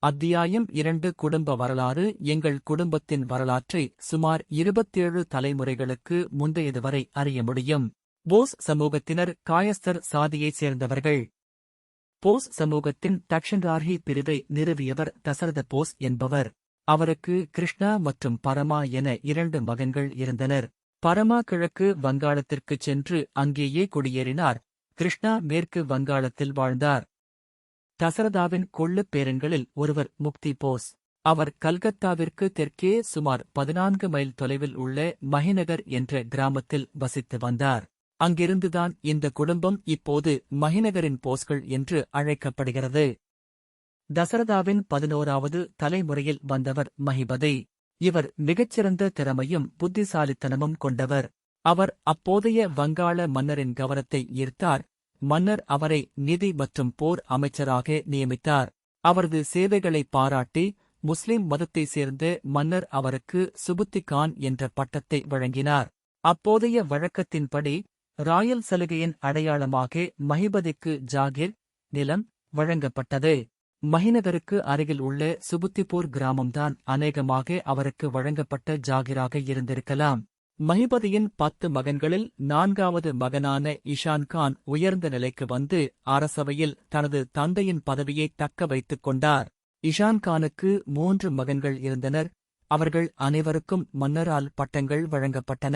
அத்தியாயம் 2 குடும்ப வரலாறு. எங்கள் குடும்பத்தின் வரலாற்றை சுமார் 27 தலைமுறைகளுக்கு முந்தையதுவரை அறிய முடியும். போஸ் சமூகத்தினர் காயஸ்தர் சாதியைச் சேர்ந்தவர்கள். போஸ் சமூகத்தின் தக்ஷன்ரார்ஹி பிரிவை நிறுவியவர் தசரத போஸ் என்பவர். அவருக்கு கிருஷ்ணா மற்றும் பரமா என 2 மகன்கள் இருந்தனர். பரமா கிழக்கு வங்காளத்திற்குச் சென்று அங்கேயே குடியேறினார். கிருஷ்ணா மேற்கு வங்காளத்தில் வாழ்ந்தார். தசரதாவின் கொள்ளுப் பேரன்களில் ஒருவர் முக்தி போஸ். அவர் கல்கத்தாவிற்கு தெற்கே சுமார் 14 மைல் தொலைவில் உள்ள மஹிநகர் என்ற கிராமத்தில் வசித்து வந்தார். அங்கிருந்துதான் இந்த குடும்பம் இப்போது மஹிநகரின் போஸ்கள் என்று அழைக்கப்படுகிறது. தசரதாவின் 11வது தலைமுறையில் வந்தவர் மஹிபதி. இவர் மிகச்சிறந்த திறமையும் புத்திசாலித்தனமும் கொண்டவர். அவர் அப்போதைய வங்காள மன்னரின் கவனத்தை ஈர்த்தார். மன்னர் அவரை நிதி மற்றும் போர் அமைச்சராக நியமித்தார். அவரது சேவைகளை பாராட்டி முஸ்லிம் மதத்தைச் சேர்ந்த மன்னர் அவருக்கு சுபுத்தி கான் என்ற பட்டத்தை வழங்கினார். அப்போதைய வழக்கத்தின்படி ராயல் சலுகையின் அடையாளமாக மஹிபதிக்கு ஜாகிர், நிலம் வழங்கப்பட்டது. மஹிநகருக்கு அருகில் உள்ள சுபுத்திபூர் கிராமம்தான் அநேகமாக அவருக்கு வழங்கப்பட்ட ஜாகிராக இருந்திருக்கலாம். மஹிபதியின் 10 மகன்களில் 4வது மகனான இஷான் கான் உயர்ந்த நிலைக்கு வந்து அரசவையில் தனது தந்தையின் பதவியை தக்க வைத்துக் கொண்டார். இஷான் கானுக்கு 3 மகன்கள் இருந்தனர். அவர்கள் அனைவருக்கும் மன்னரால் பட்டங்கள் வழங்கப்பட்டன.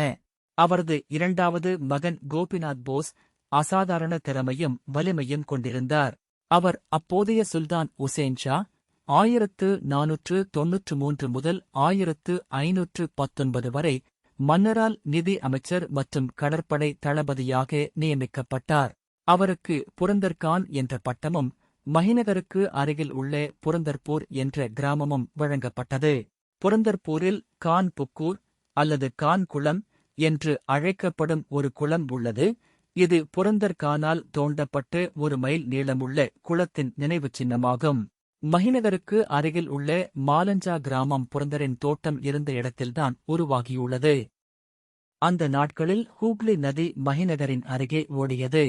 அவரது 2வது மகன் கோபிநாத் போஸ் அசாதாரண திறமையும் வலிமையும் கொண்டிருந்தார். அவர் அப்போதைய சுல்தான் உசேன் ஷா 1493 முதல் 1519 வரை மன்னரால் நிதி அமைச்சர் மற்றும் கடற்படை தளபதியாக நியமிக்கப்பட்டார். அவருக்கு புரந்தர்கான் என்ற பட்டமும் மஹிநகருக்கு அருகில் உள்ள புரந்தர்பூர் என்ற கிராமமும் வழங்கப்பட்டது. புரந்தர்பூரில் கான் புக்கூர் அல்லது கான் குளம் என்று அழைக்கப்படும் ஒரு குளம் உள்ளது. இது புரந்தர்கானால் தோண்டப்பட்ட 1 மைல் நீளமுள்ள குளத்தின் நினைவுச் சின்னமாகும். மஹிநகருக்கு அருகில் உள்ள மாலஞ்சா கிராமம் புரந்தரின் தோட்டம் இருந்த இடத்தில்தான் உருவாகியுள்ளது. அந்த நாட்களில் ஹூக்ளி நதி மஹிநகரின் அருகே ஓடியது.